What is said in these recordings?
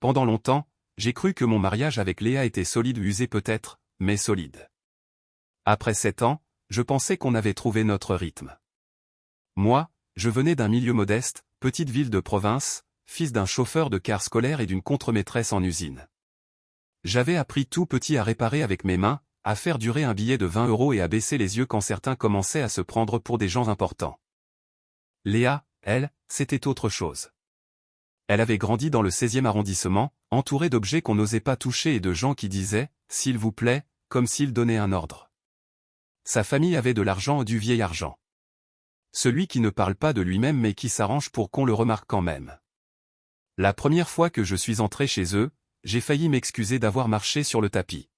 Pendant longtemps, j'ai cru que mon mariage avec Léa était solide ou usé peut-être, mais solide. Après 7 ans, je pensais qu'on avait trouvé notre rythme. Moi, je venais d'un milieu modeste, petite ville de province, fils d'un chauffeur de car scolaire et d'une contremaîtresse en usine. J'avais appris tout petit à réparer avec mes mains, à faire durer un billet de 20 € et à baisser les yeux quand certains commençaient à se prendre pour des gens importants. Léa, elle, c'était autre chose. Elle avait grandi dans le 16e arrondissement, entourée d'objets qu'on n'osait pas toucher et de gens qui disaient « s'il vous plaît », comme s'ils donnaient un ordre. Sa famille avait de l'argent, du vieil argent. Celui qui ne parle pas de lui-même mais qui s'arrange pour qu'on le remarque quand même. La première fois que je suis entré chez eux, j'ai failli m'excuser d'avoir marché sur le tapis.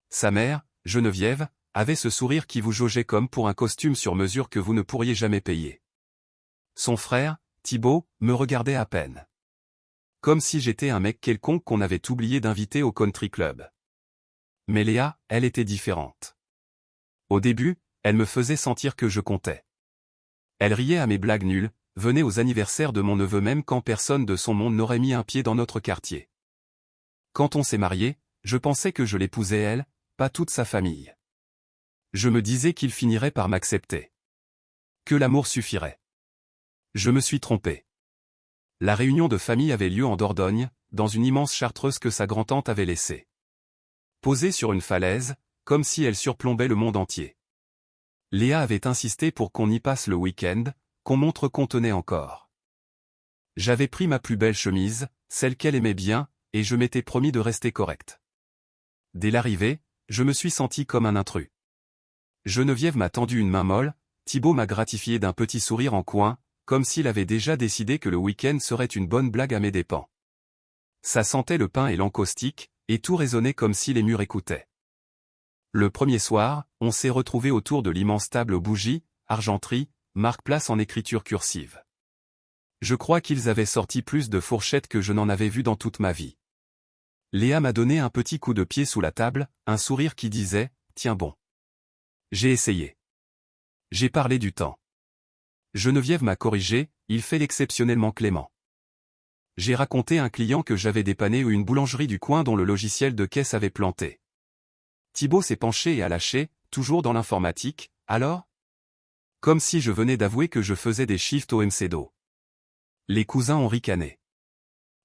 Sa mère, Geneviève, avait ce sourire qui vous jaugeait comme pour un costume sur mesure que vous ne pourriez jamais payer. Son frère, Thibaut, me regardait à peine. Comme si j'étais un mec quelconque qu'on avait oublié d'inviter au country club. Mais Léa, elle était différente. Au début, elle me faisait sentir que je comptais. Elle riait à mes blagues nulles, venait aux anniversaires de mon neveu même quand personne de son monde n'aurait mis un pied dans notre quartier. Quand on s'est mariés, je pensais que je l'épousais elle, pas toute sa famille. Je me disais qu'il finirait par m'accepter. Que l'amour suffirait. Je me suis trompé. La réunion de famille avait lieu en Dordogne, dans une immense chartreuse que sa grand-tante avait laissée. Posée sur une falaise, comme si elle surplombait le monde entier. Léa avait insisté pour qu'on y passe le week-end, qu'on montre qu'on tenait encore. J'avais pris ma plus belle chemise, celle qu'elle aimait bien, et je m'étais promis de rester correct. Dès l'arrivée, je me suis senti comme un intrus. Geneviève m'a tendu une main molle, Thibaut m'a gratifié d'un petit sourire en coin, comme s'il avait déjà décidé que le week-end serait une bonne blague à mes dépens. Ça sentait le pain et l'encaustique, et tout résonnait comme si les murs écoutaient. Le premier soir, on s'est retrouvés autour de l'immense table aux bougies, argenterie, marque-place en écriture cursive. Je crois qu'ils avaient sorti plus de fourchettes que je n'en avais vu dans toute ma vie. Léa m'a donné un petit coup de pied sous la table, un sourire qui disait « Tiens bon ». J'ai essayé. J'ai parlé du temps. Geneviève m'a corrigé, il fait l'exceptionnellement clément. J'ai raconté un client que j'avais dépanné ou une boulangerie du coin dont le logiciel de caisse avait planté. Thibaut s'est penché et a lâché, toujours dans l'informatique, alors ? Comme si je venais d'avouer que je faisais des shifts au MCDO. Les cousins ont ricané.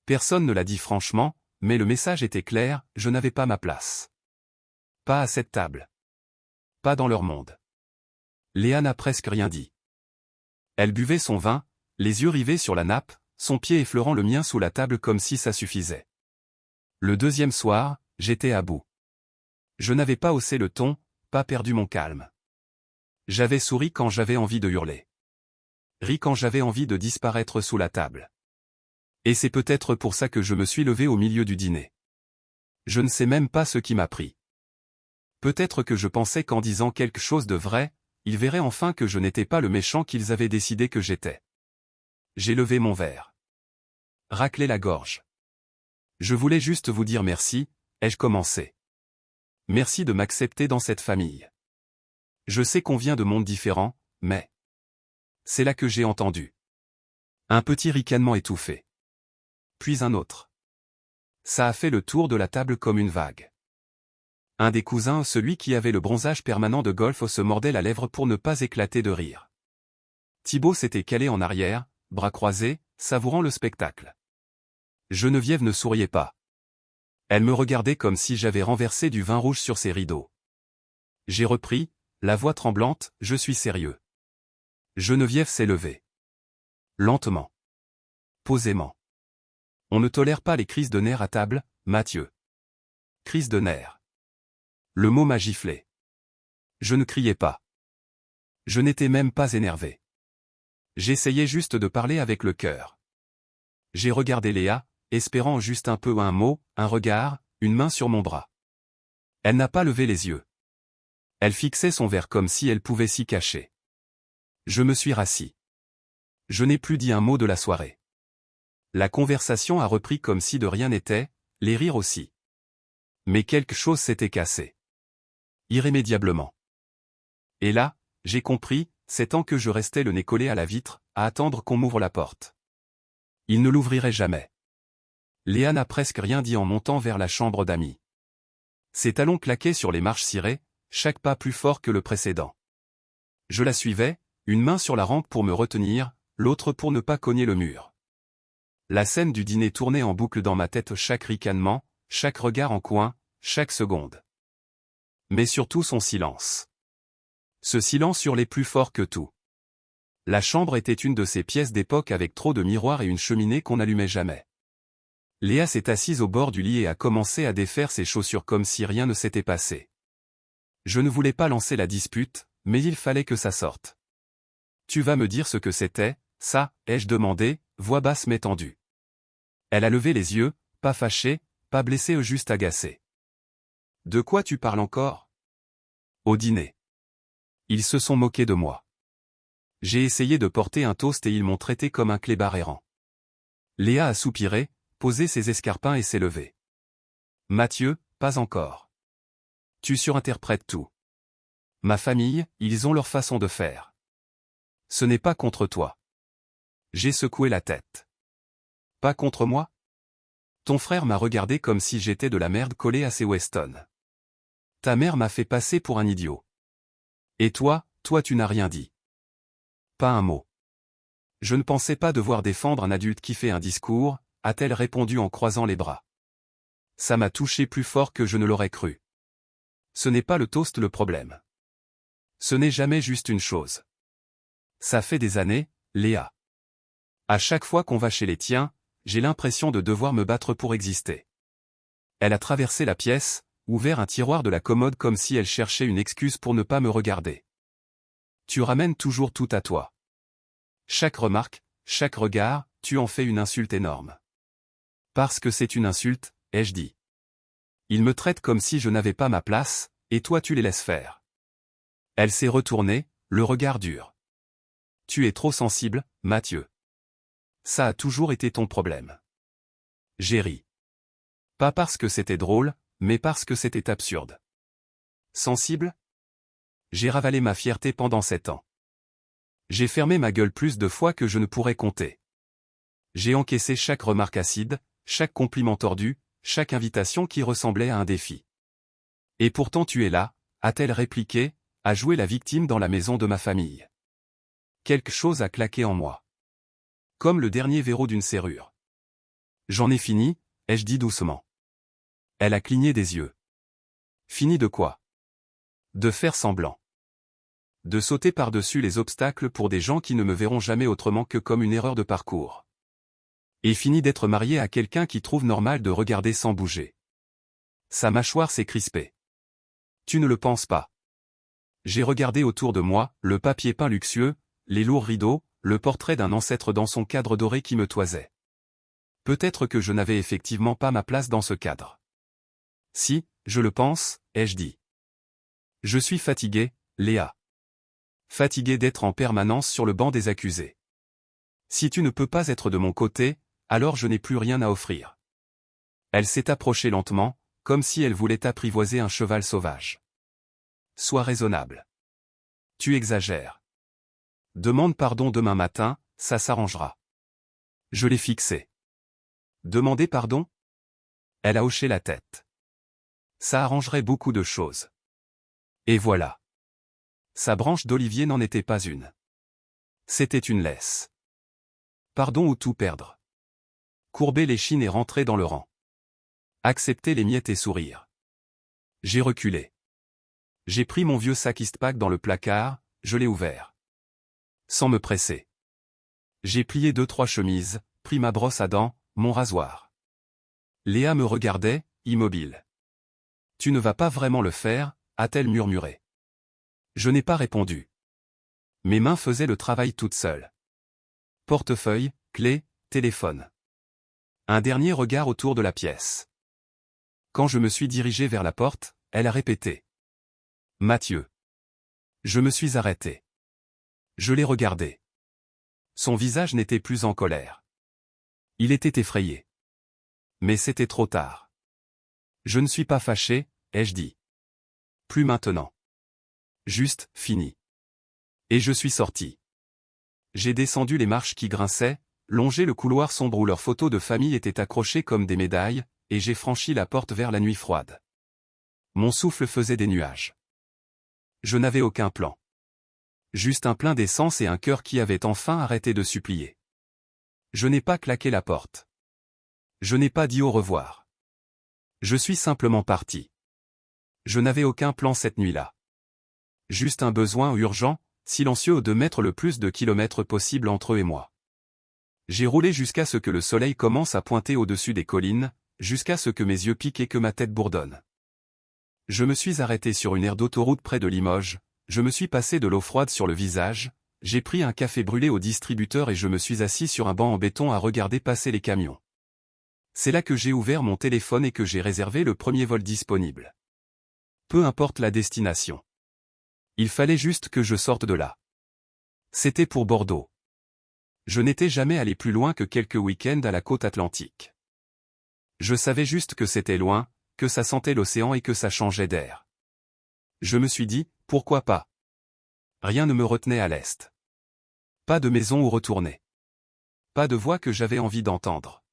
Personne ne l'a dit franchement, mais le message était clair, je n'avais pas ma place. Pas à cette table. Pas dans leur monde. Léa n'a presque rien dit. Elle buvait son vin, les yeux rivés sur la nappe, son pied effleurant le mien sous la table comme si ça suffisait. Le deuxième soir, j'étais à bout. Je n'avais pas haussé le ton, pas perdu mon calme. J'avais souri quand j'avais envie de hurler. Ri quand j'avais envie de disparaître sous la table. Et c'est peut-être pour ça que je me suis levé au milieu du dîner. Je ne sais même pas ce qui m'a pris. Peut-être que je pensais qu'en disant quelque chose de vrai, ils verraient enfin que je n'étais pas le méchant qu'ils avaient décidé que j'étais. J'ai levé mon verre. Raclé la gorge. Je voulais juste vous dire merci, ai-je commencé. Merci de m'accepter dans cette famille. Je sais qu'on vient de mondes différents, mais... C'est là que j'ai entendu. Un petit ricanement étouffé. Puis un autre. Ça a fait le tour de la table comme une vague. Un des cousins, celui qui avait le bronzage permanent de golf, se mordait la lèvre pour ne pas éclater de rire. Thibaut s'était calé en arrière, bras croisés, savourant le spectacle. Geneviève ne souriait pas. Elle me regardait comme si j'avais renversé du vin rouge sur ses rideaux. J'ai repris, la voix tremblante, je suis sérieux. Geneviève s'est levée. Lentement. Posément. On ne tolère pas les crises de nerfs à table, Mathieu. Crise de nerfs. Le mot m'a giflé. Je ne criais pas. Je n'étais même pas énervé. J'essayais juste de parler avec le cœur. J'ai regardé Léa, espérant juste un peu un mot, un regard, une main sur mon bras. Elle n'a pas levé les yeux. Elle fixait son verre comme si elle pouvait s'y cacher. Je me suis rassis. Je n'ai plus dit un mot de la soirée. La conversation a repris comme si de rien n'était, les rires aussi. Mais quelque chose s'était cassé. Irrémédiablement. Et là, j'ai compris, c'est tant que je restais le nez collé à la vitre, à attendre qu'on m'ouvre la porte. Il ne l'ouvrirait jamais. Léa n'a presque rien dit en montant vers la chambre d'amis. Ses talons claquaient sur les marches cirées, chaque pas plus fort que le précédent. Je la suivais, une main sur la rampe pour me retenir, l'autre pour ne pas cogner le mur. La scène du dîner tournait en boucle dans ma tête, chaque ricanement, chaque regard en coin, chaque seconde. Mais surtout son silence. Ce silence hurlait plus fort que tout. La chambre était une de ces pièces d'époque avec trop de miroirs et une cheminée qu'on n'allumait jamais. Léa s'est assise au bord du lit et a commencé à défaire ses chaussures comme si rien ne s'était passé. Je ne voulais pas lancer la dispute, mais il fallait que ça sorte. Tu vas me dire ce que c'était, ça, ai-je demandé, voix basse mais tendue. Elle a levé les yeux, pas fâchée, pas blessée, juste agacée. De quoi tu parles encore? Au dîner. Ils se sont moqués de moi. J'ai essayé de porter un toast et ils m'ont traité comme un clébard errant. Léa a soupiré, posé ses escarpins et s'est levée. Mathieu, pas encore. Tu surinterprètes tout. Ma famille, ils ont leur façon de faire. Ce n'est pas contre toi. J'ai secoué la tête. Pas contre moi? Ton frère m'a regardé comme si j'étais de la merde collée à ses Weston. Ta mère m'a fait passer pour un idiot. Et toi tu n'as rien dit. Pas un mot. Je ne pensais pas devoir défendre un adulte qui fait un discours, a-t-elle répondu en croisant les bras. Ça m'a touché plus fort que je ne l'aurais cru. Ce n'est pas le toast le problème. Ce n'est jamais juste une chose. Ça fait des années, Léa. À chaque fois qu'on va chez les tiens, j'ai l'impression de devoir me battre pour exister. Elle a traversé la pièce, ouvert un tiroir de la commode comme si elle cherchait une excuse pour ne pas me regarder. Tu ramènes toujours tout à toi. Chaque remarque, chaque regard, tu en fais une insulte énorme. Parce que c'est une insulte, ai-je dit. Ils me traitent comme si je n'avais pas ma place, et toi tu les laisses faire. Elle s'est retournée, le regard dur. Tu es trop sensible, Mathieu. Ça a toujours été ton problème. J'ai ri. Pas parce que c'était drôle, mais parce que c'était absurde. Sensible? J'ai ravalé ma fierté pendant 7 ans. J'ai fermé ma gueule plus de fois que je ne pourrais compter. J'ai encaissé chaque remarque acide, chaque compliment tordu, chaque invitation qui ressemblait à un défi. Et pourtant tu es là, a-t-elle répliqué, à jouer la victime dans la maison de ma famille. Quelque chose a claqué en moi. Comme le dernier verrou d'une serrure. J'en ai fini, ai-je dit doucement. Elle a cligné des yeux. Fini de quoi? De faire semblant. De sauter par-dessus les obstacles pour des gens qui ne me verront jamais autrement que comme une erreur de parcours. Et fini d'être marié à quelqu'un qui trouve normal de regarder sans bouger. Sa mâchoire s'est crispée. Tu ne le penses pas. J'ai regardé autour de moi, le papier peint luxueux, les lourds rideaux, le portrait d'un ancêtre dans son cadre doré qui me toisait. Peut-être que je n'avais effectivement pas ma place dans ce cadre. Si, je le pense, ai-je dit. Je suis fatigué, Léa. Fatigué d'être en permanence sur le banc des accusés. Si tu ne peux pas être de mon côté, alors je n'ai plus rien à offrir. Elle s'est approchée lentement, comme si elle voulait apprivoiser un cheval sauvage. Sois raisonnable. Tu exagères. Demande pardon demain matin, ça s'arrangera. Je l'ai fixé. Demander pardon? Elle a hoché la tête. Ça arrangerait beaucoup de choses. Et voilà. Sa branche d'olivier n'en était pas une. C'était une laisse. Pardon ou tout perdre. Courber l'échine et rentrer dans le rang. Accepter les miettes et sourire. J'ai reculé. J'ai pris mon vieux sac Eastpak dans le placard, je l'ai ouvert. Sans me presser. J'ai plié 2-3 chemises, pris ma brosse à dents, mon rasoir. Léa me regardait, immobile. Tu ne vas pas vraiment le faire, a-t-elle murmuré. Je n'ai pas répondu. Mes mains faisaient le travail toutes seules. Portefeuille, clé, téléphone. Un dernier regard autour de la pièce. Quand je me suis dirigé vers la porte, elle a répété. Mathieu. Je me suis arrêté. Je l'ai regardé. Son visage n'était plus en colère. Il était effrayé. Mais c'était trop tard. Je ne suis pas fâché, ai-je dit. Plus maintenant. Juste, fini. Et je suis sorti. J'ai descendu les marches qui grinçaient, longé le couloir sombre où leurs photos de famille étaient accrochées comme des médailles, et j'ai franchi la porte vers la nuit froide. Mon souffle faisait des nuages. Je n'avais aucun plan. Juste un plein d'essence et un cœur qui avait enfin arrêté de supplier. Je n'ai pas claqué la porte. Je n'ai pas dit au revoir. Je suis simplement parti. Je n'avais aucun plan cette nuit-là. Juste un besoin urgent, silencieux de mettre le plus de kilomètres possible entre eux et moi. J'ai roulé jusqu'à ce que le soleil commence à pointer au-dessus des collines, jusqu'à ce que mes yeux piquent et que ma tête bourdonne. Je me suis arrêté sur une aire d'autoroute près de Limoges, je me suis passé de l'eau froide sur le visage, j'ai pris un café brûlé au distributeur et je me suis assis sur un banc en béton à regarder passer les camions. C'est là que j'ai ouvert mon téléphone et que j'ai réservé le premier vol disponible. Peu importe la destination. Il fallait juste que je sorte de là. C'était pour Bordeaux. Je n'étais jamais allé plus loin que quelques week-ends à la côte atlantique. Je savais juste que c'était loin, que ça sentait l'océan et que ça changeait d'air. Je me suis dit, pourquoi pas? Rien ne me retenait à l'est. Pas de maison où retourner. Pas de voix que j'avais envie d'entendre.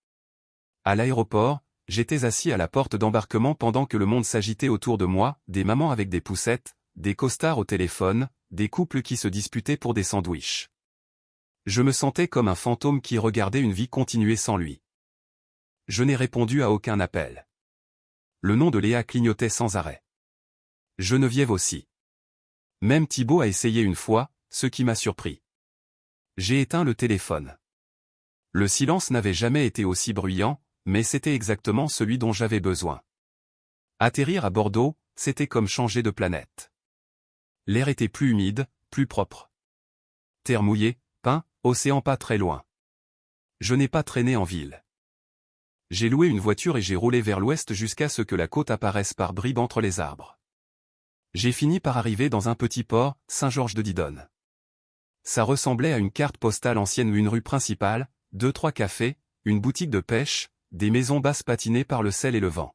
À l'aéroport, j'étais assis à la porte d'embarquement pendant que le monde s'agitait autour de moi, des mamans avec des poussettes, des costards au téléphone, des couples qui se disputaient pour des sandwichs. Je me sentais comme un fantôme qui regardait une vie continuer sans lui. Je n'ai répondu à aucun appel. Le nom de Léa clignotait sans arrêt. Geneviève aussi. Même Thibaut a essayé une fois, ce qui m'a surpris. J'ai éteint le téléphone. Le silence n'avait jamais été aussi bruyant, mais c'était exactement celui dont j'avais besoin. Atterrir à Bordeaux, c'était comme changer de planète. L'air était plus humide, plus propre. Terre mouillée, pin, océan pas très loin. Je n'ai pas traîné en ville. J'ai loué une voiture et j'ai roulé vers l'ouest jusqu'à ce que la côte apparaisse par bribes entre les arbres. J'ai fini par arriver dans un petit port, Saint-Georges-de-Didonne. Ça ressemblait à une carte postale ancienne ou une rue principale, 2-3 cafés, une boutique de pêche, des maisons basses patinées par le sel et le vent.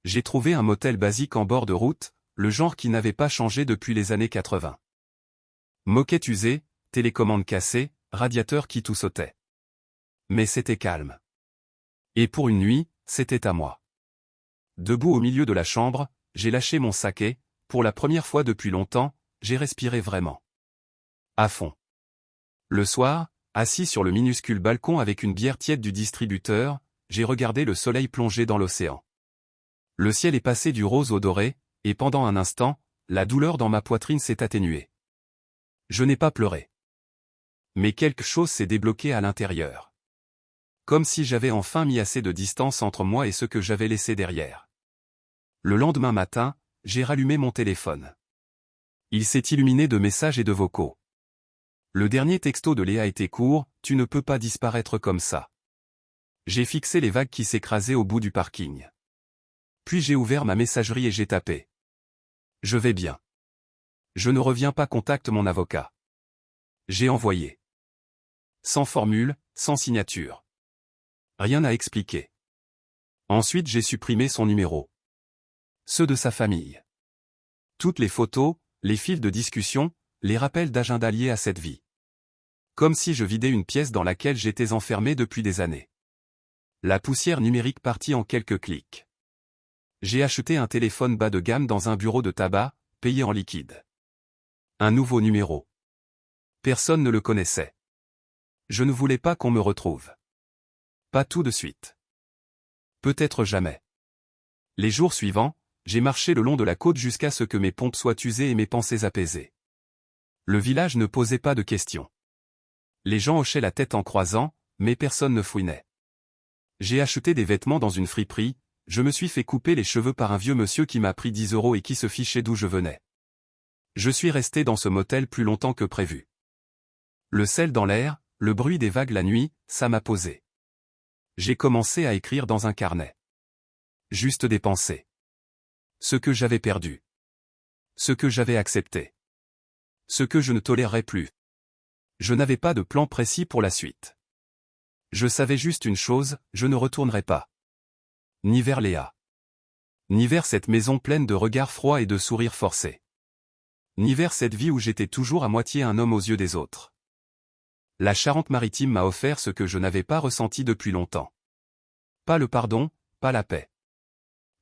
J'ai trouvé un motel basique en bord de route, le genre qui n'avait pas changé depuis les années 80. Moquette usée, télécommande cassée, radiateur qui tout sautait. Mais c'était calme. Et pour une nuit, c'était à moi. Debout au milieu de la chambre, j'ai lâché mon sac et, pour la première fois depuis longtemps, j'ai respiré vraiment. À fond. Le soir, assis sur le minuscule balcon avec une bière tiède du distributeur, j'ai regardé le soleil plonger dans l'océan. Le ciel est passé du rose au doré, et pendant un instant, la douleur dans ma poitrine s'est atténuée. Je n'ai pas pleuré. Mais quelque chose s'est débloqué à l'intérieur. Comme si j'avais enfin mis assez de distance entre moi et ce que j'avais laissé derrière. Le lendemain matin, j'ai rallumé mon téléphone. Il s'est illuminé de messages et de vocaux. Le dernier texto de Léa était court, « Tu ne peux pas disparaître comme ça ». J'ai fixé les vagues qui s'écrasaient au bout du parking. Puis j'ai ouvert ma messagerie et j'ai tapé. Je vais bien. Je ne reviens pas, contacte mon avocat. J'ai envoyé. Sans formule, sans signature. Rien à expliquer. Ensuite j'ai supprimé son numéro. Ceux de sa famille. Toutes les photos, les fils de discussion, les rappels d'agenda liés à cette vie. Comme si je vidais une pièce dans laquelle j'étais enfermé depuis des années. La poussière numérique partit en quelques clics. J'ai acheté un téléphone bas de gamme dans un bureau de tabac, payé en liquide. Un nouveau numéro. Personne ne le connaissait. Je ne voulais pas qu'on me retrouve. Pas tout de suite. Peut-être jamais. Les jours suivants, j'ai marché le long de la côte jusqu'à ce que mes pompes soient usées et mes pensées apaisées. Le village ne posait pas de questions. Les gens hochaient la tête en croisant, mais personne ne fouinait. J'ai acheté des vêtements dans une friperie, je me suis fait couper les cheveux par un vieux monsieur qui m'a pris 10 € et qui se fichait d'où je venais. Je suis resté dans ce motel plus longtemps que prévu. Le sel dans l'air, le bruit des vagues la nuit, ça m'a posé. J'ai commencé à écrire dans un carnet. Juste des pensées. Ce que j'avais perdu. Ce que j'avais accepté. Ce que je ne tolérerais plus. Je n'avais pas de plan précis pour la suite. Je savais juste une chose, je ne retournerai pas. Ni vers Léa. Ni vers cette maison pleine de regards froids et de sourires forcés. Ni vers cette vie où j'étais toujours à moitié un homme aux yeux des autres. La Charente-Maritime m'a offert ce que je n'avais pas ressenti depuis longtemps. Pas le pardon, pas la paix.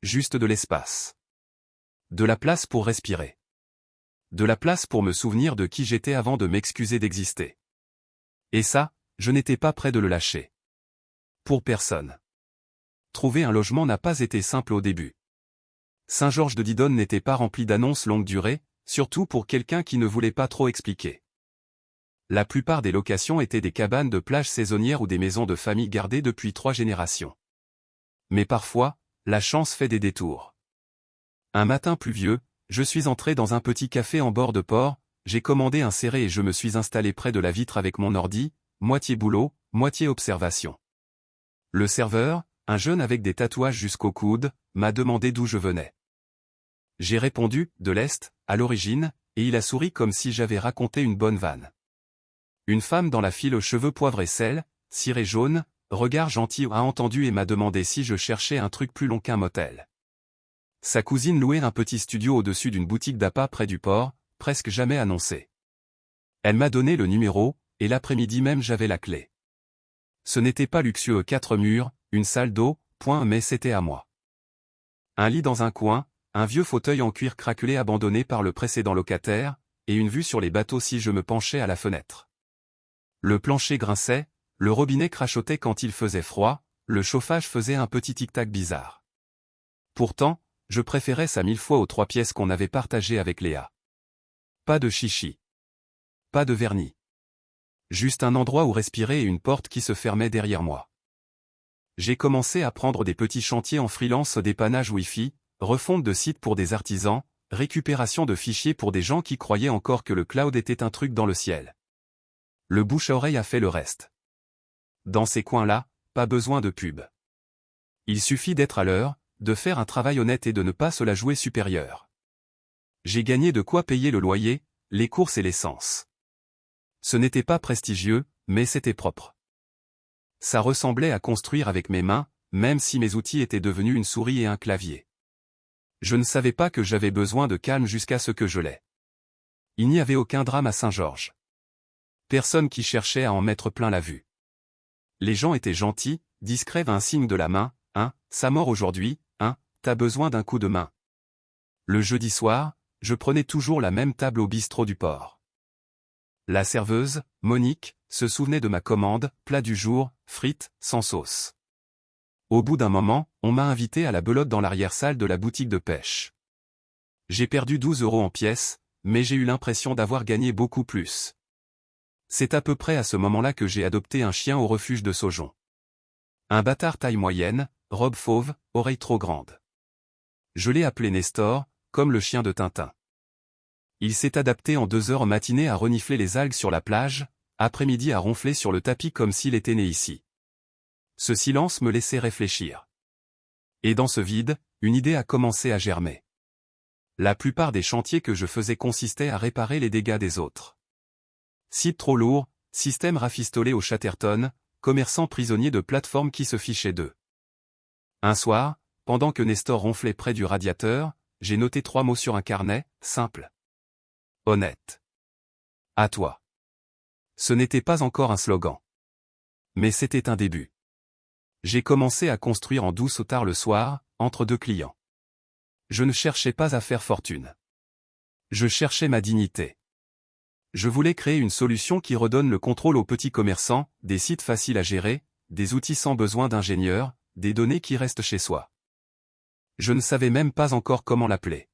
Juste de l'espace. De la place pour respirer. De la place pour me souvenir de qui j'étais avant de m'excuser d'exister. Et ça, je n'étais pas prêt de le lâcher. Pour personne. Trouver un logement n'a pas été simple au début. Saint-Georges de Didonne n'était pas rempli d'annonces longue durée, surtout pour quelqu'un qui ne voulait pas trop expliquer. La plupart des locations étaient des cabanes de plage saisonnières ou des maisons de famille gardées depuis 3 générations. Mais parfois, la chance fait des détours. Un matin pluvieux, je suis entré dans un petit café en bord de port, j'ai commandé un serré et je me suis installé près de la vitre avec mon ordi, moitié boulot, moitié observation. Le serveur, un jeune avec des tatouages jusqu'au coude, m'a demandé d'où je venais. J'ai répondu, de l'Est, à l'origine, et il a souri comme si j'avais raconté une bonne vanne. Une femme dans la file aux cheveux poivre et sel, ciré jaune, regard gentil a entendu et m'a demandé si je cherchais un truc plus long qu'un motel. Sa cousine louait un petit studio au-dessus d'une boutique d'appât près du port, presque jamais annoncé. Elle m'a donné le numéro, et l'après-midi même j'avais la clé. Ce n'était pas luxueux 4 murs, une salle d'eau, mais c'était à moi. Un lit dans un coin, un vieux fauteuil en cuir craquelé abandonné par le précédent locataire, et une vue sur les bateaux si je me penchais à la fenêtre. Le plancher grinçait, le robinet crachotait quand il faisait froid, le chauffage faisait un petit tic-tac bizarre. Pourtant, je préférais ça 1000 fois aux 3 pièces qu'on avait partagées avec Léa. Pas de chichi. Pas de vernis. Juste un endroit où respirer et une porte qui se fermait derrière moi. J'ai commencé à prendre des petits chantiers en freelance, dépannage Wi-Fi, refonte de sites pour des artisans, récupération de fichiers pour des gens qui croyaient encore que le cloud était un truc dans le ciel. Le bouche à oreille a fait le reste. Dans ces coins-là, pas besoin de pub. Il suffit d'être à l'heure, de faire un travail honnête et de ne pas se la jouer supérieure. J'ai gagné de quoi payer le loyer, les courses et l'essence. Ce n'était pas prestigieux, mais c'était propre. Ça ressemblait à construire avec mes mains, même si mes outils étaient devenus une souris et un clavier. Je ne savais pas que j'avais besoin de calme jusqu'à ce que je l'ai. Il n'y avait aucun drame à Saint-Georges. Personne qui cherchait à en mettre plein la vue. Les gens étaient gentils, discrets, un signe de la main, ça mord aujourd'hui, t'as besoin d'un coup de main. Le jeudi soir, je prenais toujours la même table au bistrot du port. La serveuse, Monique, se souvenait de ma commande, plat du jour, frites, sans sauce. Au bout d'un moment, on m'a invité à la belote dans l'arrière-salle de la boutique de pêche. J'ai perdu 12 € en pièces, mais j'ai eu l'impression d'avoir gagné beaucoup plus. C'est à peu près à ce moment-là que j'ai adopté un chien au refuge de Saujon. Un bâtard taille moyenne, robe fauve, oreille trop grande. Je l'ai appelé Nestor, comme le chien de Tintin. Il s'est adapté en 2 heures matinée à renifler les algues sur la plage, après-midi à ronfler sur le tapis comme s'il était né ici. Ce silence me laissait réfléchir. Et dans ce vide, une idée a commencé à germer. La plupart des chantiers que je faisais consistaient à réparer les dégâts des autres. Site trop lourd, système rafistolé au Chatterton, commerçant prisonnier de plateforme qui se fichait d'eux. Un soir, pendant que Nestor ronflait près du radiateur, j'ai noté 3 mots sur un carnet, simple. Honnête. À toi. Ce n'était pas encore un slogan. Mais c'était un début. J'ai commencé à construire en douce au tard le soir, entre 2 clients. Je ne cherchais pas à faire fortune. Je cherchais ma dignité. Je voulais créer une solution qui redonne le contrôle aux petits commerçants, des sites faciles à gérer, des outils sans besoin d'ingénieurs, des données qui restent chez soi. Je ne savais même pas encore comment l'appeler.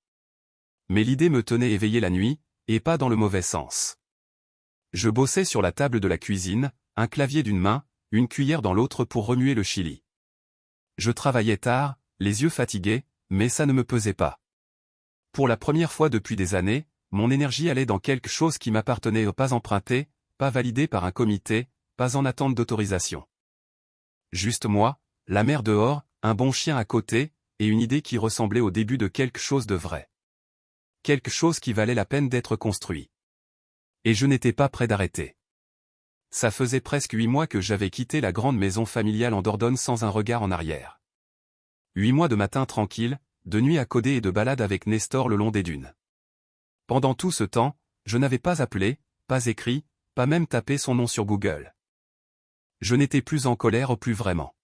Mais l'idée me tenait éveillé la nuit, et pas dans le mauvais sens. Je bossais sur la table de la cuisine, un clavier d'une main, une cuillère dans l'autre pour remuer le chili. Je travaillais tard, les yeux fatigués, mais ça ne me pesait pas. Pour la première fois depuis des années, mon énergie allait dans quelque chose qui m'appartenait, pas emprunté, pas validé par un comité, pas en attente d'autorisation. Juste moi, la mer dehors, un bon chien à côté, et une idée qui ressemblait au début de quelque chose de vrai. Quelque chose qui valait la peine d'être construit. Et je n'étais pas prêt d'arrêter. Ça faisait presque 8 mois que j'avais quitté la grande maison familiale en Dordogne sans un regard en arrière. 8 mois de matin tranquille, de nuit à coder et de balade avec Nestor le long des dunes. Pendant tout ce temps, je n'avais pas appelé, pas écrit, pas même taper son nom sur Google. Je n'étais plus en colère, plus vraiment.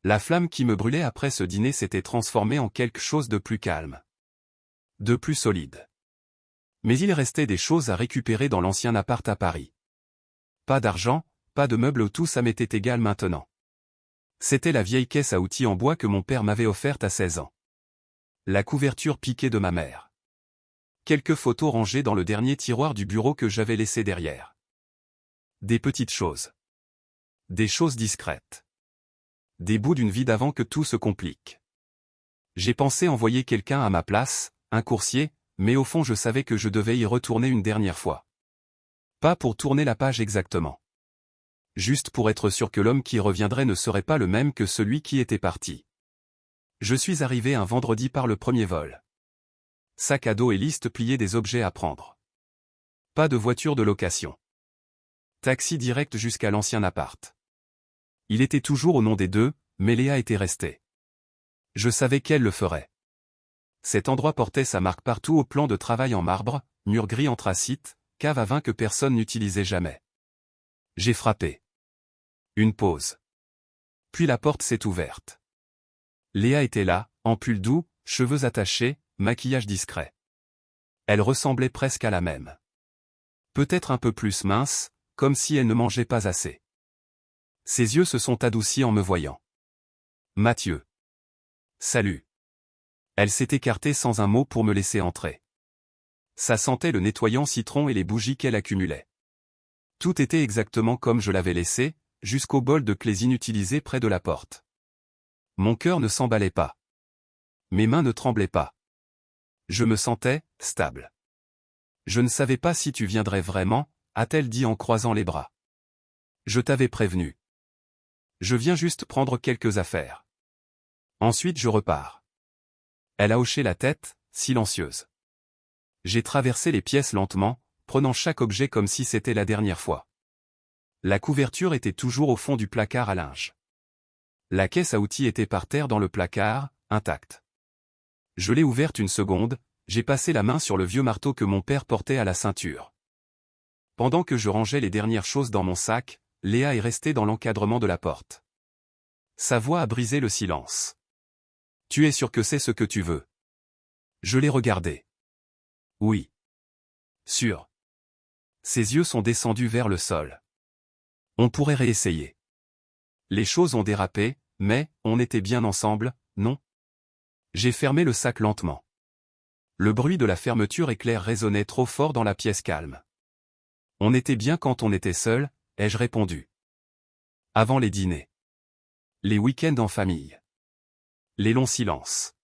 La flamme qui me brûlait après ce dîner s'était transformée en quelque chose de plus calme. De plus solide. Mais il restait des choses à récupérer dans l'ancien appart à Paris. Pas d'argent, pas de meubles, tout ça m'était égal maintenant. C'était la vieille caisse à outils en bois que mon père m'avait offerte à 16 ans. La couverture piquée de ma mère. Quelques photos rangées dans le dernier tiroir du bureau que j'avais laissé derrière. Des petites choses. Des choses discrètes. Des bouts d'une vie d'avant que tout se complique. J'ai pensé envoyer quelqu'un à ma place, un coursier, mais au fond je savais que je devais y retourner une dernière fois. Pas pour tourner la page exactement. Juste pour être sûr que l'homme qui reviendrait ne serait pas le même que celui qui était parti. Je suis arrivé un vendredi par le premier vol. Sac à dos et liste pliée des objets à prendre. Pas de voiture de location. Taxi direct jusqu'à l'ancien appart. Il était toujours au nom des deux, mais Léa était restée. Je savais qu'elle le ferait. Cet endroit portait sa marque partout, au plan de travail en marbre, mur gris anthracite, cave à vin que personne n'utilisait jamais. J'ai frappé. Une pause. Puis la porte s'est ouverte. Léa était là, en pull doux, cheveux attachés, maquillage discret. Elle ressemblait presque à la même. Peut-être un peu plus mince, comme si elle ne mangeait pas assez. Ses yeux se sont adoucis en me voyant. Mathieu. Salut. Elle s'est écartée sans un mot pour me laisser entrer. Ça sentait le nettoyant citron et les bougies qu'elle accumulait. Tout était exactement comme je l'avais laissé, jusqu'au bol de clés inutilisé près de la porte. Mon cœur ne s'emballait pas. Mes mains ne tremblaient pas. Je me sentais stable. Je ne savais pas si tu viendrais vraiment, a-t-elle dit en croisant les bras. Je t'avais prévenu. Je viens juste prendre quelques affaires. Ensuite je repars. Elle a hoché la tête, silencieuse. J'ai traversé les pièces lentement, prenant chaque objet comme si c'était la dernière fois. La couverture était toujours au fond du placard à linge. La caisse à outils était par terre dans le placard, intacte. Je l'ai ouverte une seconde, j'ai passé la main sur le vieux marteau que mon père portait à la ceinture. Pendant que je rangeais les dernières choses dans mon sac, Léa est restée dans l'encadrement de la porte. Sa voix a brisé le silence. Tu es sûr que c'est ce que tu veux? Je l'ai regardé. Oui. Sûr. Ses yeux sont descendus vers le sol. On pourrait réessayer. Les choses ont dérapé, mais, on était bien ensemble, non? J'ai fermé le sac lentement. Le bruit de la fermeture éclair résonnait trop fort dans la pièce calme. On était bien quand on était seul, ai-je répondu. Avant les dîners. Les week-ends en famille. Les longs silences.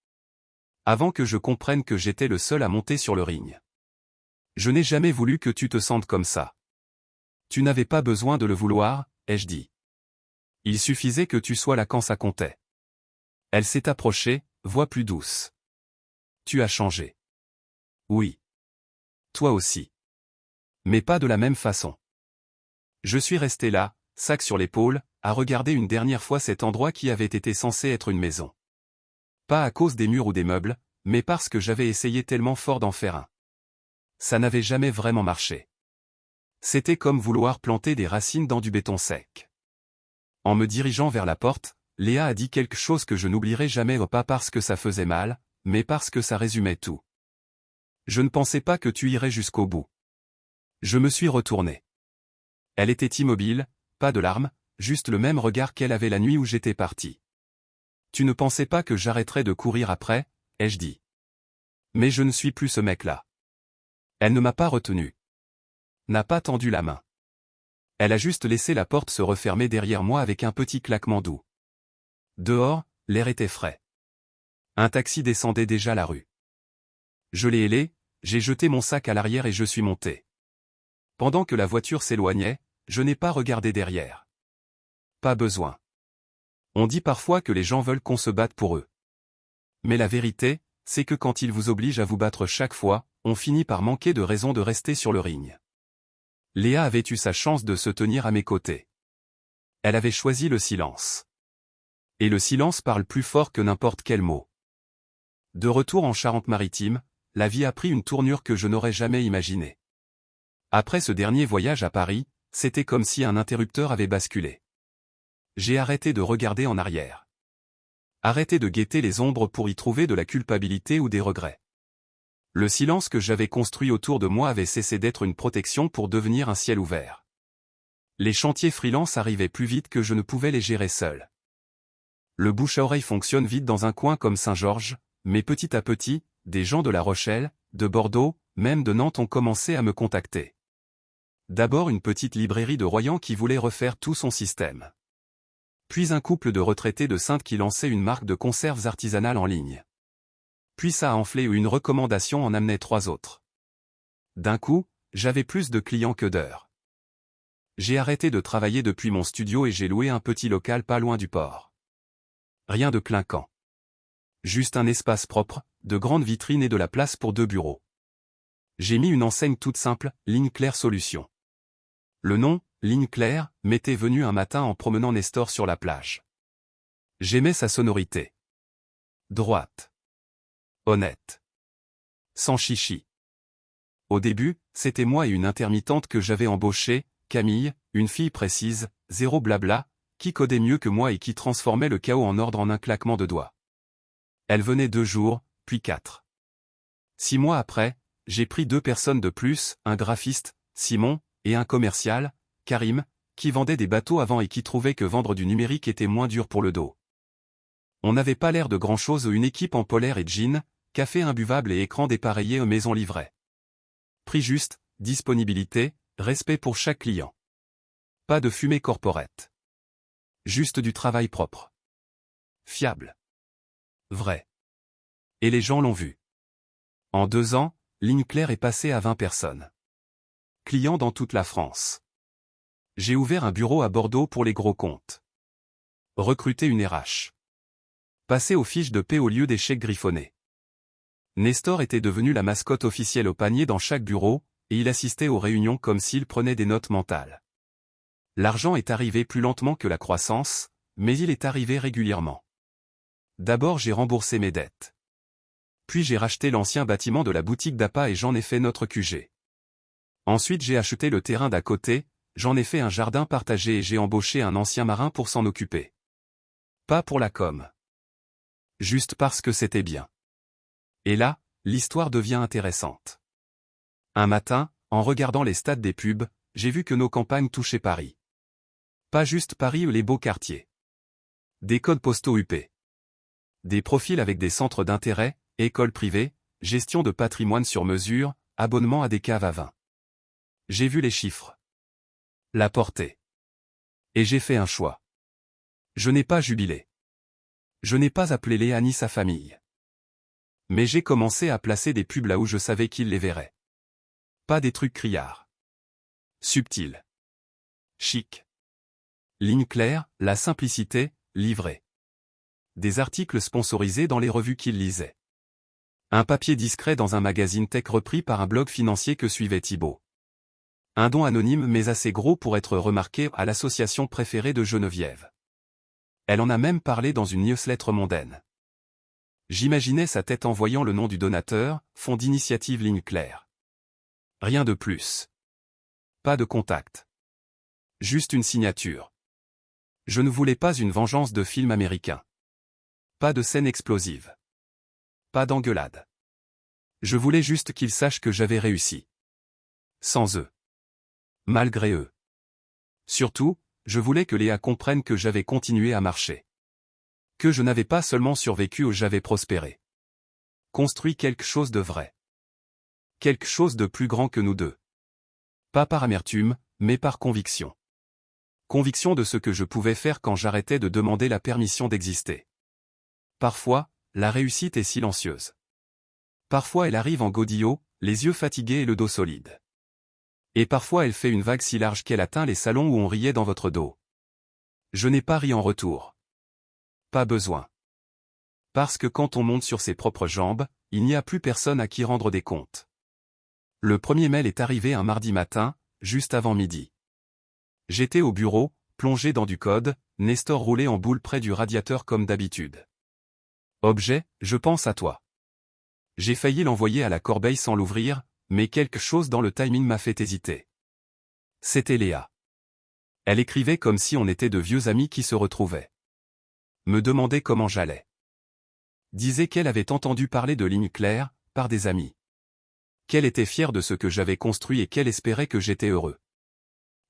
Avant que je comprenne que j'étais le seul à monter sur le ring. Je n'ai jamais voulu que tu te sentes comme ça. Tu n'avais pas besoin de le vouloir, ai-je dit. Il suffisait que tu sois là quand ça comptait. Elle s'est approchée, voix plus douce. Tu as changé. Oui. Toi aussi. Mais pas de la même façon. Je suis resté là, sac sur l'épaule, à regarder une dernière fois cet endroit qui avait été censé être une maison. Pas à cause des murs ou des meubles, mais parce que j'avais essayé tellement fort d'en faire un. Ça n'avait jamais vraiment marché. C'était comme vouloir planter des racines dans du béton sec. En me dirigeant vers la porte, Léa a dit quelque chose que je n'oublierai jamais, pas parce que ça faisait mal, mais parce que ça résumait tout. Je ne pensais pas que tu irais jusqu'au bout. Je me suis retourné. Elle était immobile, pas de larmes, juste le même regard qu'elle avait la nuit où j'étais parti. Tu ne pensais pas que j'arrêterais de courir après, ai-je dit. Mais je ne suis plus ce mec-là. Elle ne m'a pas retenu. N'a pas tendu la main. Elle a juste laissé la porte se refermer derrière moi avec un petit claquement doux. Dehors, l'air était frais. Un taxi descendait déjà la rue. Je l'ai hélé, j'ai jeté mon sac à l'arrière et je suis monté. Pendant que la voiture s'éloignait, je n'ai pas regardé derrière. Pas besoin. On dit parfois que les gens veulent qu'on se batte pour eux. Mais la vérité, c'est que quand ils vous obligent à vous battre chaque fois, on finit par manquer de raison de rester sur le ring. Léa avait eu sa chance de se tenir à mes côtés. Elle avait choisi le silence. Et le silence parle plus fort que n'importe quel mot. De retour en Charente-Maritime, la vie a pris une tournure que je n'aurais jamais imaginée. Après ce dernier voyage à Paris, c'était comme si un interrupteur avait basculé. J'ai arrêté de regarder en arrière. Arrêté de guetter les ombres pour y trouver de la culpabilité ou des regrets. Le silence que j'avais construit autour de moi avait cessé d'être une protection pour devenir un ciel ouvert. Les chantiers freelance arrivaient plus vite que je ne pouvais les gérer seul. Le bouche à oreille fonctionne vite dans un coin comme Saint-Georges, mais petit à petit, des gens de La Rochelle, de Bordeaux, même de Nantes ont commencé à me contacter. D'abord une petite librairie de Royan qui voulait refaire tout son système. Puis un couple de retraités de Saintes qui lançait une marque de conserves artisanales en ligne. Puis ça a enflé et une recommandation en amenait 3 autres. D'un coup, j'avais plus de clients que d'heures. J'ai arrêté de travailler depuis mon studio et j'ai loué un petit local pas loin du port. Rien de clinquant. Juste un espace propre, de grandes vitrines et de la place pour 2 bureaux. J'ai mis une enseigne toute simple, Ligne Claire Solutions. Le nom, Ligne Claire, m'était venu un matin en promenant Nestor sur la plage. J'aimais sa sonorité. Droite. Honnête. Sans chichi. Au début, c'était moi et une intermittente que j'avais embauchée, Camille, une fille précise, zéro blabla, qui codait mieux que moi et qui transformait le chaos en ordre en un claquement de doigts. Elle venait 2 jours, puis 4. 6 mois après, j'ai pris 2 personnes de plus, un graphiste, Simon, et un commercial, Karim, qui vendait des bateaux avant et qui trouvait que vendre du numérique était moins dur pour le dos. On n'avait pas l'air de grand-chose, une équipe en polaire et jean, café imbuvable et écran dépareillé aux maisons livrées. Prix juste, disponibilité, respect pour chaque client. Pas de fumée corporate. Juste du travail propre. Fiable. Vrai. Et les gens l'ont vu. En 2 ans, Ligne Claire est passée à 20 personnes. Clients dans toute la France. J'ai ouvert un bureau à Bordeaux pour les gros comptes. Recruter une RH. Passer aux fiches de paie au lieu des chèques griffonnés. Nestor était devenu la mascotte officielle au panier dans chaque bureau, et il assistait aux réunions comme s'il prenait des notes mentales. L'argent est arrivé plus lentement que la croissance, mais il est arrivé régulièrement. D'abord j'ai remboursé mes dettes. Puis j'ai racheté l'ancien bâtiment de la boutique d'Appa et j'en ai fait notre QG. Ensuite j'ai acheté le terrain d'à côté, j'en ai fait un jardin partagé et j'ai embauché un ancien marin pour s'en occuper. Pas pour la com. Juste parce que c'était bien. Et là, l'histoire devient intéressante. Un matin, en regardant les stats des pubs, j'ai vu que nos campagnes touchaient Paris. Pas juste Paris ou les beaux quartiers. Des codes postaux UP. Des profils avec des centres d'intérêt, écoles privées, gestion de patrimoine sur mesure, abonnement à des caves à vin. J'ai vu les chiffres. La portée. Et j'ai fait un choix. Je n'ai pas jubilé. Je n'ai pas appelé Léa ni sa famille. Mais j'ai commencé à placer des pubs là où je savais qu'ils les verraient. Pas des trucs criards. Subtils. Chic. Ligne claire, la simplicité, livrée. Des articles sponsorisés dans les revues qu'ils lisaient. Un papier discret dans un magazine tech repris par un blog financier que suivait Thibaut. Un don anonyme mais assez gros pour être remarqué à l'association préférée de Geneviève. Elle en a même parlé dans une newsletter mondaine. J'imaginais sa tête en voyant le nom du donateur, Fonds d'initiative Ligne Claire. Rien de plus. Pas de contact. Juste une signature. Je ne voulais pas une vengeance de film américain. Pas de scène explosive. Pas d'engueulade. Je voulais juste qu'ils sachent que j'avais réussi. Sans eux. Malgré eux. Surtout, je voulais que Léa comprenne que j'avais continué à marcher. Que je n'avais pas seulement survécu ou j'avais prospéré. Construit quelque chose de vrai. Quelque chose de plus grand que nous deux. Pas par amertume, mais par conviction. Conviction de ce que je pouvais faire quand j'arrêtais de demander la permission d'exister. Parfois, la réussite est silencieuse. Parfois elle arrive en godillot, les yeux fatigués et le dos solide. Et parfois elle fait une vague si large qu'elle atteint les salons où on riait dans votre dos. Je n'ai pas ri en retour. Pas besoin. Parce que quand on monte sur ses propres jambes, il n'y a plus personne à qui rendre des comptes. Le premier mail est arrivé un mardi matin, juste avant midi. J'étais au bureau, plongé dans du code, Nestor roulé en boule près du radiateur comme d'habitude. Objet, je pense à toi. J'ai failli l'envoyer à la corbeille sans l'ouvrir, mais quelque chose dans le timing m'a fait hésiter. C'était Léa. Elle écrivait comme si on était de vieux amis qui se retrouvaient. Me demandait comment j'allais. Disait qu'elle avait entendu parler de Ligne Claire, par des amis. Qu'elle était fière de ce que j'avais construit et qu'elle espérait que j'étais heureux.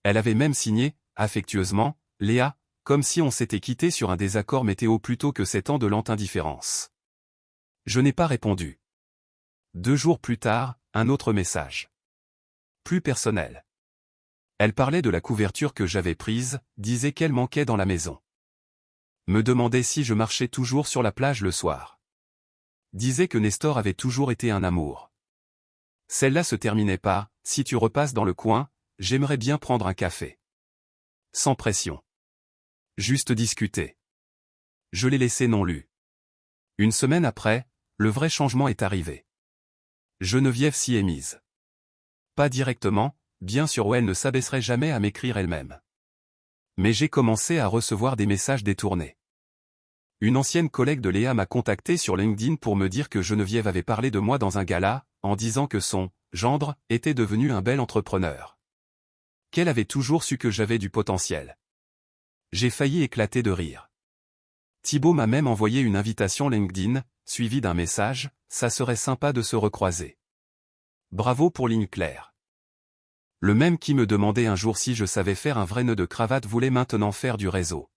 Elle avait même signé, affectueusement, Léa, comme si on s'était quitté sur un désaccord météo plutôt que 7 ans de lente indifférence. Je n'ai pas répondu. 2 jours plus tard, un autre message. Plus personnel. Elle parlait de la couverture que j'avais prise, disait qu'elle manquait dans la maison. Me demandait si je marchais toujours sur la plage le soir. Disait que Nestor avait toujours été un amour. Celle-là se terminait par « Si tu repasses dans le coin, j'aimerais bien prendre un café. » Sans pression. Juste discuter. Je l'ai laissé non lu. Une semaine après, le vrai changement est arrivé. Geneviève s'y est mise. Pas directement, bien sûr, où elle ne s'abaisserait jamais à m'écrire elle-même. Mais j'ai commencé à recevoir des messages détournés. Une ancienne collègue de Léa m'a contacté sur LinkedIn pour me dire que Geneviève avait parlé de moi dans un gala, en disant que son gendre était devenu un bel entrepreneur. Qu'elle avait toujours su que j'avais du potentiel. J'ai failli éclater de rire. Thibaut m'a même envoyé une invitation LinkedIn, suivie d'un message, ça serait sympa de se recroiser. Bravo pour Ligne Claire. Le même qui me demandait un jour si je savais faire un vrai nœud de cravate voulait maintenant faire du réseau.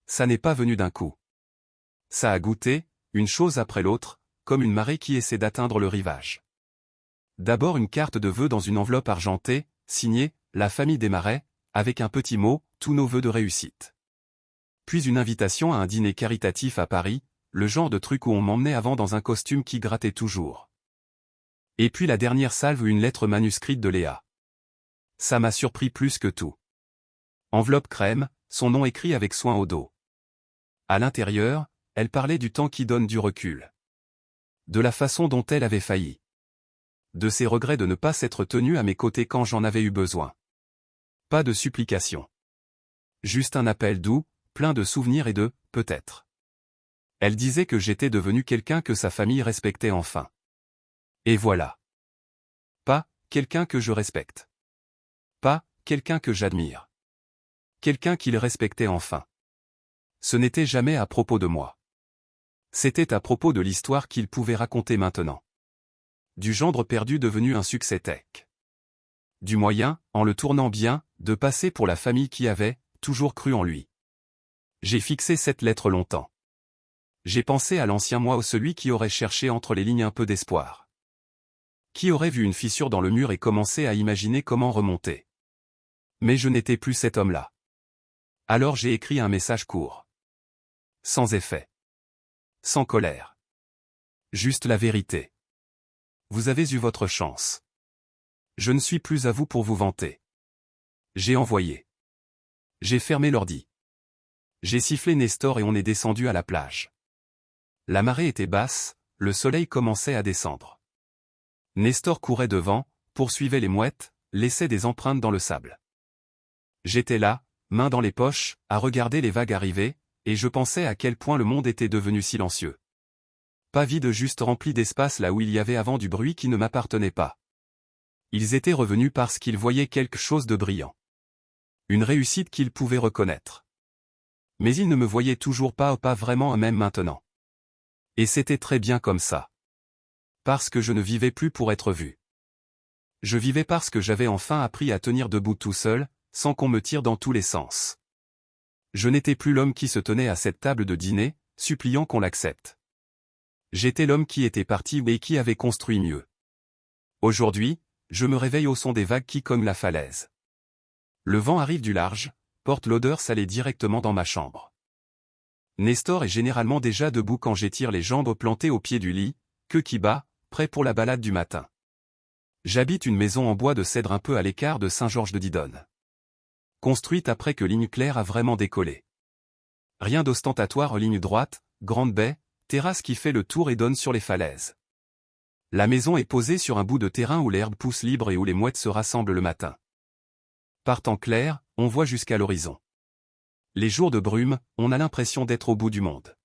Ça n'est pas venu d'un coup. Ça a goûté, une chose après l'autre, comme une marée qui essaie d'atteindre le rivage. D'abord une carte de vœux dans une enveloppe argentée, signée « La famille Desmarais », avec un petit mot « Tous nos vœux de réussite ». Puis une invitation à un dîner caritatif à Paris, le genre de truc où on m'emmenait avant dans un costume qui grattait toujours. Et puis la dernière salve une lettre manuscrite de Léa. Ça m'a surpris plus que tout. Enveloppe crème, son nom écrit avec soin au dos. À l'intérieur, elle parlait du temps qui donne du recul. De la façon dont elle avait failli. De ses regrets de ne pas s'être tenue à mes côtés quand j'en avais eu besoin. Pas de supplication. Juste un appel doux, plein de souvenirs et de « peut-être ». Elle disait que j'étais devenu quelqu'un que sa famille respectait enfin. Et voilà. Pas « quelqu'un que je respecte ». Pas « quelqu'un que j'admire ». Quelqu'un qu'il respectait enfin. Ce n'était jamais à propos de moi. C'était à propos de l'histoire qu'il pouvait raconter maintenant. Du gendre perdu devenu un succès tech. Du moyen, en le tournant bien, de passer pour la famille qui avait toujours cru en lui. J'ai fixé cette lettre longtemps. J'ai pensé à l'ancien moi ou celui qui aurait cherché entre les lignes un peu d'espoir. Qui aurait vu une fissure dans le mur et commencé à imaginer comment remonter. Mais je n'étais plus cet homme-là. Alors j'ai écrit un message court. Sans effet. Sans colère. Juste la vérité. Vous avez eu votre chance. Je ne suis plus à vous pour vous vanter. J'ai envoyé. J'ai fermé l'ordi. J'ai sifflé Nestor et on est descendu à la plage. La marée était basse, le soleil commençait à descendre. Nestor courait devant, poursuivait les mouettes, laissait des empreintes dans le sable. J'étais là, main dans les poches, à regarder les vagues arriver, et je pensais à quel point le monde était devenu silencieux. Pas vide, juste rempli d'espace là où il y avait avant du bruit qui ne m'appartenait pas. Ils étaient revenus parce qu'ils voyaient quelque chose de brillant. Une réussite qu'ils pouvaient reconnaître. Mais ils ne me voyaient toujours pas vraiment même maintenant. Et c'était très bien comme ça. Parce que je ne vivais plus pour être vu. Je vivais parce que j'avais enfin appris à tenir debout tout seul, sans qu'on me tire dans tous les sens. Je n'étais plus l'homme qui se tenait à cette table de dîner, suppliant qu'on l'accepte. J'étais l'homme qui était parti et qui avait construit mieux. Aujourd'hui, je me réveille au son des vagues qui cognent la falaise. Le vent arrive du large, porte l'odeur salée directement dans ma chambre. Nestor est généralement déjà debout quand j'étire les jambes plantées au pied du lit, queue qui bat, prêt pour la balade du matin. J'habite une maison en bois de cèdre un peu à l'écart de Saint-Georges-de-Didonne. Construite après que Ligne Claire a vraiment décollé. Rien d'ostentatoire, ligne droite, grande baie, terrasse qui fait le tour et donne sur les falaises. La maison est posée sur un bout de terrain où l'herbe pousse libre et où les mouettes se rassemblent le matin. Par temps clair, on voit jusqu'à l'horizon. Les jours de brume, on a l'impression d'être au bout du monde.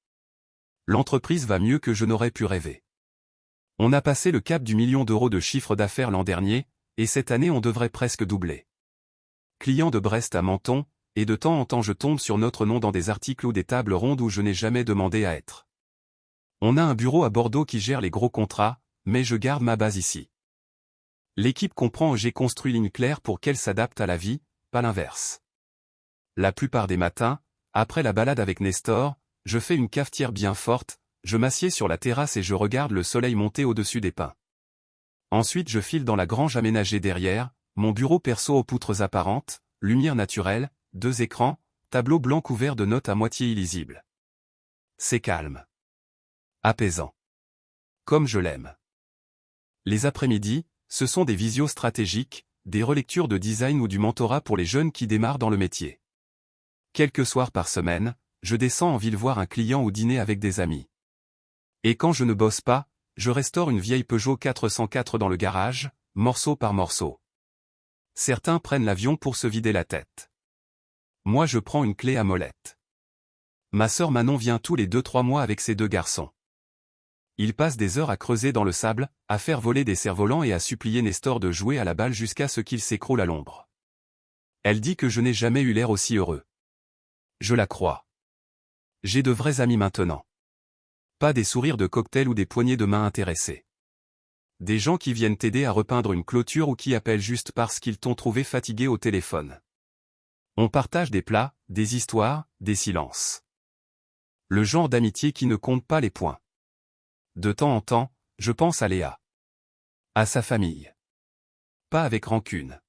L'entreprise va mieux que je n'aurais pu rêver. On a passé le cap du million d'euros de chiffre d'affaires l'an dernier, et cette année on devrait presque doubler. Client de Brest à Menton, et de temps en temps je tombe sur notre nom dans des articles ou des tables rondes où je n'ai jamais demandé à être. On a un bureau à Bordeaux qui gère les gros contrats, mais je garde ma base ici. L'équipe comprend que j'ai construit ligne claire pour qu'elle s'adapte à la vie, pas l'inverse. La plupart des matins, après la balade avec Nestor, je fais une cafetière bien forte, je m'assieds sur la terrasse et je regarde le soleil monter au-dessus des pins. Ensuite je file dans la grange aménagée derrière, mon bureau perso aux poutres apparentes, lumière naturelle, 2 écrans, tableau blanc couvert de notes à moitié illisibles. C'est calme. Apaisant. Comme je l'aime. Les après-midi, ce sont des visios stratégiques, des relectures de design ou du mentorat pour les jeunes qui démarrent dans le métier. Quelques soirs par semaine, je descends en ville voir un client ou dîner avec des amis. Et quand je ne bosse pas, je restaure une vieille Peugeot 404 dans le garage, morceau par morceau. Certains prennent l'avion pour se vider la tête. Moi je prends une clé à molette. Ma sœur Manon vient tous les 2-3 mois avec ses 2 garçons. Ils passent des heures à creuser dans le sable, à faire voler des cerfs-volants et à supplier Nestor de jouer à la balle jusqu'à ce qu'il s'écroule à l'ombre. Elle dit que je n'ai jamais eu l'air aussi heureux. Je la crois. J'ai de vrais amis maintenant. Pas des sourires de cocktail ou des poignées de main intéressées. Des gens qui viennent t'aider à repeindre une clôture ou qui appellent juste parce qu'ils t'ont trouvé fatigué au téléphone. On partage des plats, des histoires, des silences. Le genre d'amitié qui ne compte pas les points. De temps en temps, je pense à Léa. À sa famille. Pas avec rancune.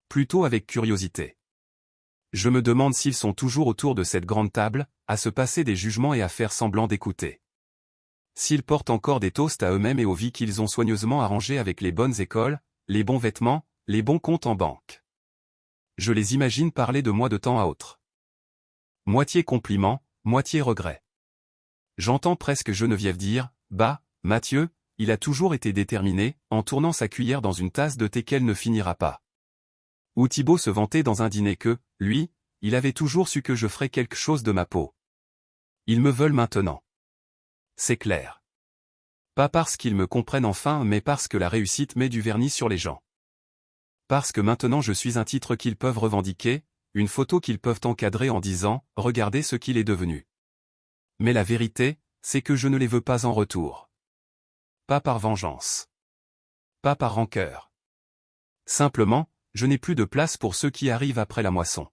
Plutôt avec curiosité. Je me demande s'ils sont toujours autour de cette grande table, à se passer des jugements et à faire semblant d'écouter. S'ils portent encore des toasts à eux-mêmes et aux vies qu'ils ont soigneusement arrangées avec les bonnes écoles, les bons vêtements, les bons comptes en banque. Je les imagine parler de moi de temps à autre. Moitié compliment, moitié regret. J'entends presque Geneviève dire, « Bah, Mathieu, il a toujours été déterminé », en tournant sa cuillère dans une tasse de thé qu'elle ne finira pas. Ou Thibaut se vantait dans un dîner que, lui, il avait toujours su que je ferais quelque chose de ma peau. Ils me veulent maintenant. C'est clair. Pas parce qu'ils me comprennent enfin mais parce que la réussite met du vernis sur les gens. Parce que maintenant je suis un titre qu'ils peuvent revendiquer, une photo qu'ils peuvent encadrer en disant « Regardez ce qu'il est devenu ». Mais la vérité, c'est que je ne les veux pas en retour. Pas par vengeance. Pas par rancœur. Simplement, je n'ai plus de place pour ceux qui arrivent après la moisson.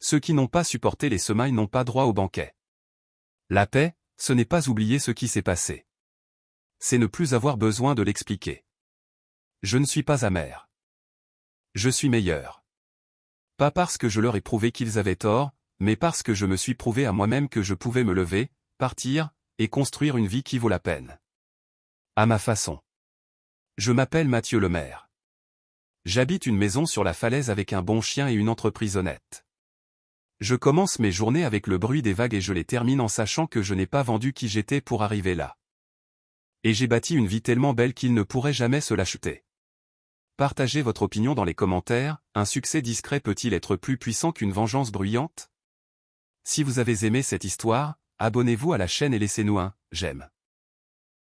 Ceux qui n'ont pas supporté les semailles n'ont pas droit au banquet. La paix, ce n'est pas oublier ce qui s'est passé. C'est ne plus avoir besoin de l'expliquer. Je ne suis pas amer. Je suis meilleur. Pas parce que je leur ai prouvé qu'ils avaient tort, mais parce que je me suis prouvé à moi-même que je pouvais me lever, partir, et construire une vie qui vaut la peine. À ma façon. Je m'appelle Mathieu Lemaire. J'habite une maison sur la falaise avec un bon chien et une entreprise honnête. Je commence mes journées avec le bruit des vagues et je les termine en sachant que je n'ai pas vendu qui j'étais pour arriver là. Et j'ai bâti une vie tellement belle qu'il ne pourrait jamais se l'acheter. Partagez votre opinion dans les commentaires, un succès discret peut-il être plus puissant qu'une vengeance bruyante? Si vous avez aimé cette histoire, abonnez-vous à la chaîne et laissez-nous un « j'aime ».